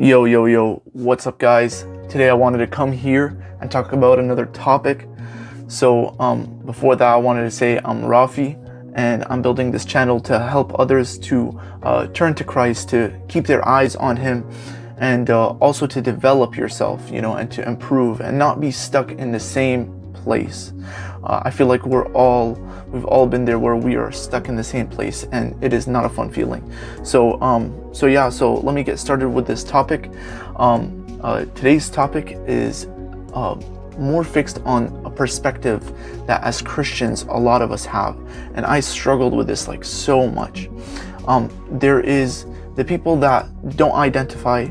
Yo, what's up, guys? Today I wanted to come here and talk about another topic. Before that, I wanted to say I'm Rafi, and I'm building this channel to help others to turn to Christ, to keep their eyes on Him, and also to develop yourself, and to improve and not be stuck in the same place. I feel like we've all been there where we are stuck in the same place, and it is not a fun feeling. So let me get started with this topic. Today's topic is more fixed on a perspective that as Christians a lot of us have, and I struggled with this like so much. There is the people that don't identify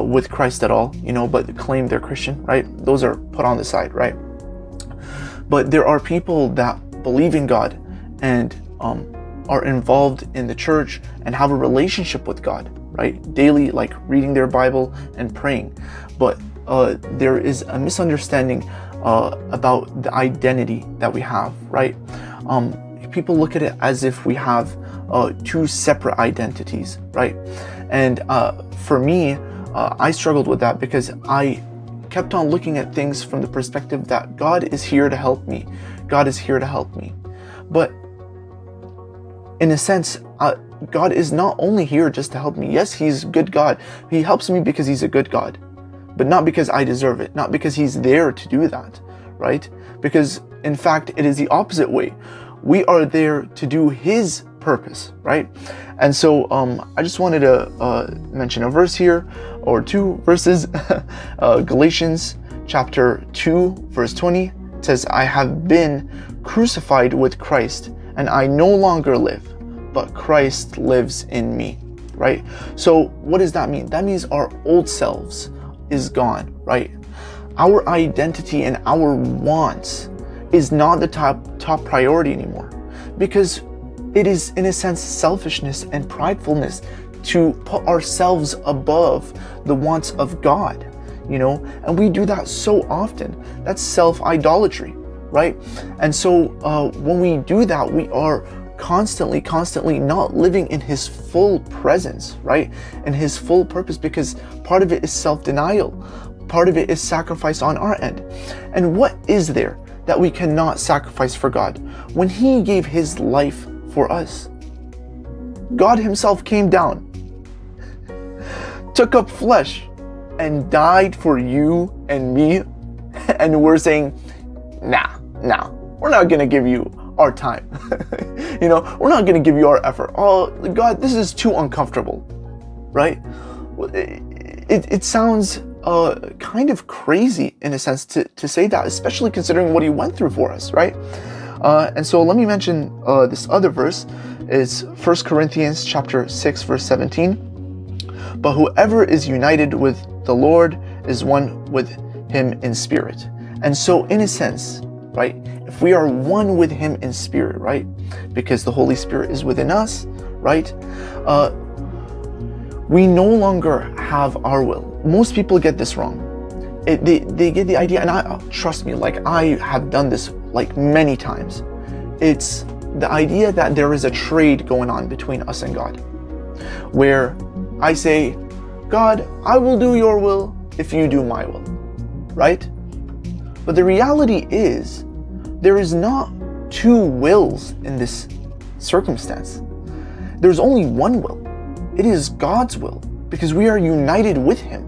with Christ at all, but claim they're Christian, right? Those are put on the side, right? But there are people that believe in God and are involved in the church and have a relationship with God, right? Daily, like reading their Bible and praying. But there is a misunderstanding about the identity that we have, right? People look at it as if we have two separate identities, right? And for me, I struggled with that because I kept on looking at things from the perspective that God is here to help me. God is here to help me. But in a sense, God is not only here just to help me. Yes, He's a good God. He helps me because He's a good God, but not because I deserve it, not because He's there to do that, right? Because in fact, it is the opposite way. We are there to do His purpose, right? And so I just wanted to mention a verse here, or two verses. Galatians chapter 2 verse 20 says, I have been crucified with Christ, and I no longer live, but Christ lives in me, right? So what does that mean? That means our old selves is gone, right? Our identity and our wants is not the top priority anymore, because it is, in a sense, selfishness and pridefulness to put ourselves above the wants of God, and we do that so often. That's self-idolatry, right? And so when we do that, we are constantly not living in His full presence, right? In His full purpose, because part of it is self-denial. Part of it is sacrifice on our end. And what is there that we cannot sacrifice for God? When He gave His life for us, God Himself came down, took up flesh, and died for you and me, and we're saying, nah, we're not gonna give you our time. We're not gonna give you our effort. Oh, God, this is too uncomfortable, right? It sounds kind of crazy in a sense to say that, especially considering what He went through for us, right? And so let me mention this other verse. It's 1 Corinthians chapter 6 verse 17. But whoever is united with the Lord is one with Him in spirit. And so in a sense, right, if we are one with Him in spirit, right, because the Holy Spirit is within us, right, we no longer have our will. Most people get this wrong. They get the idea, and trust me, like I have done this like many times. It's the idea that there is a trade going on between us and God, where I say, God, I will do your will if you do my will, right? But the reality is, there is not two wills in this circumstance. There's only one will. It is God's will, because we are united with Him,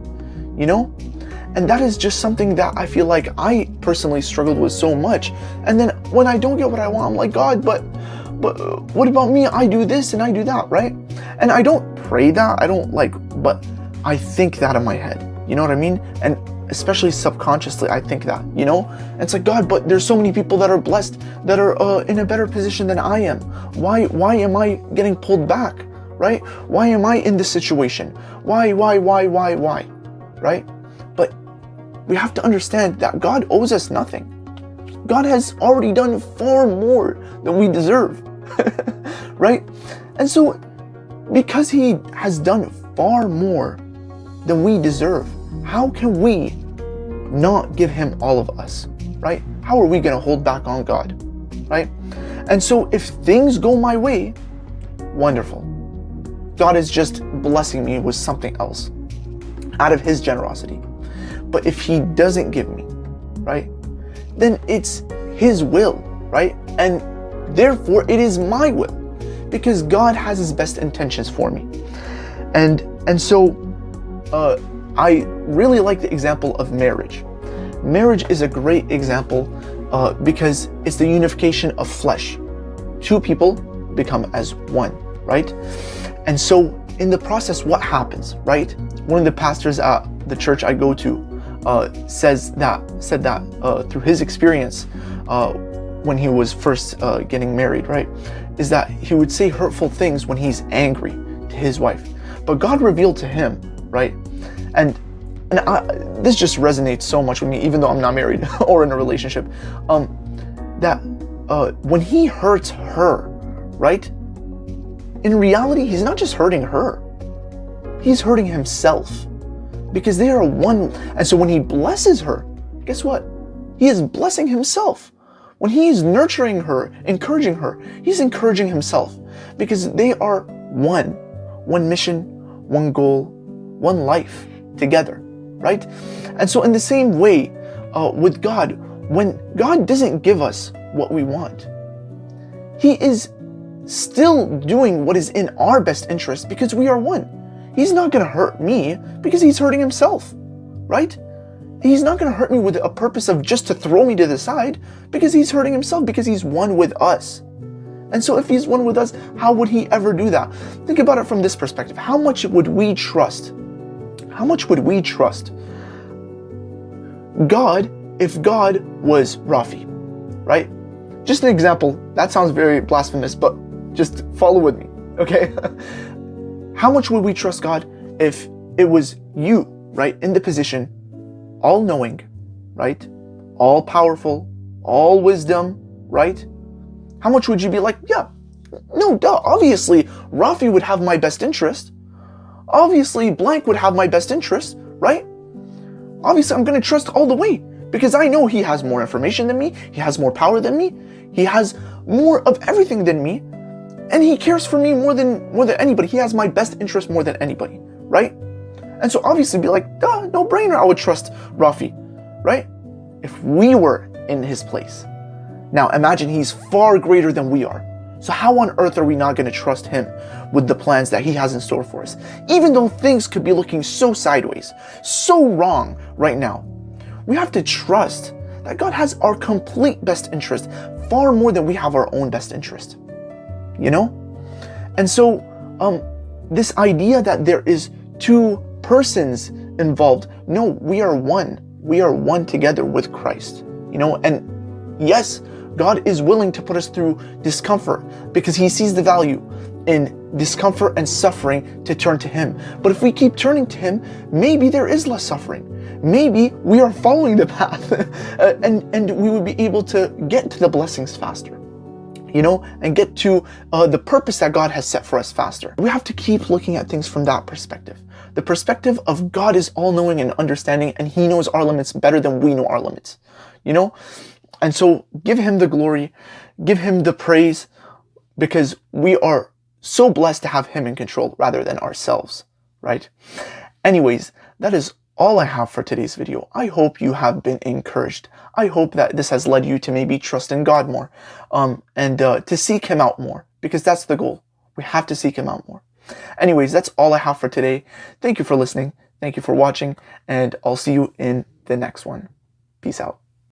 And that is just something that I feel like I personally struggled with so much. And then when I don't get what I want, I'm like, God, but what about me? I do this and I do that, right? And I don't pray that, but I think that in my head, you know what I mean? And especially subconsciously, I think that, And it's like, God, but there's so many people that are blessed, that are in a better position than I am. Why am I getting pulled back, right? Why am I in this situation? Why, right? But we have to understand that God owes us nothing. God has already done far more than we deserve, right? And so, because He has done far more than we deserve, how can we not give Him all of us, right? How are we going to hold back on God, right? And so if things go my way, wonderful. God is just blessing me with something else. out of his generosity. But if he doesn't give me, right, then it's his will, right? And therefore it is my will, because God has his best intentions for me. And so I really like the example of marriage. Marriage is a great example because it's the unification of flesh. Two people become as one, right? And so in the process, what happens, right? One of the pastors at the church I go to said that through his experience when he was first getting married, right, is that he would say hurtful things when he's angry to his wife, but God revealed to him, right? And this just resonates so much with me, even though I'm not married or in a relationship, that when he hurts her, right, in reality, he's not just hurting her, he's hurting himself, because they are one. And so when he blesses her, guess what? He is blessing himself. When he is nurturing her, encouraging her, he's encouraging himself, because they are one mission, one goal, one life together, right? And so in the same way, with God, when God doesn't give us what we want, he is still doing what is in our best interest, because we are one. He's not going to hurt me because he's hurting himself, right? He's not going to hurt me with a purpose of just to throw me to the side, because he's hurting himself, because he's one with us. And so if he's one with us, how would he ever do that? Think about it from this perspective. How much would we trust? How much would we trust God if God was Rafi, right? Just an example. That sounds very blasphemous, but just follow with me, okay? How much would we trust God if it was you, right, in the position, all knowing, right, all powerful, all wisdom, right? How much would you be like, yeah, no, duh, obviously Rafi would have my best interest. Obviously blank would have my best interest, right? Obviously I'm going to trust all the way, because I know he has more information than me, he has more power than me, he has more of everything than me, and he cares for me more than anybody. He has my best interest more than anybody, right? And so obviously be like, duh, no brainer, I would trust Rafi, right? If we were in his place. Now imagine he's far greater than we are. So how on earth are we not going to trust him with the plans that he has in store for us? Even though things could be looking so sideways, so wrong right now, we have to trust that God has our complete best interest far more than we have our own best interest. You know? And so this idea that there is two persons involved, no, we are one. We are one together with Christ. You know, and yes, God is willing to put us through discomfort because he sees the value in discomfort and suffering to turn to him. But if we keep turning to him, maybe there is less suffering. Maybe we are following the path and we would be able to get to the blessings faster, you know, and get to the purpose that God has set for us faster. We have to keep looking at things from that perspective. The perspective of God is all-knowing and understanding, and he knows our limits better than we know our limits, you know? And so give him the glory, give him the praise, because we are so blessed to have him in control rather than ourselves, right? Anyways, that is all I have for today's video. I hope you have been encouraged. I hope that this has led you to maybe trust in God more, and to seek him out more, because that's the goal. We have to seek him out more. Anyways, that's all I have for today. Thank you for listening. Thank you for watching, and I'll see you in the next one. Peace out.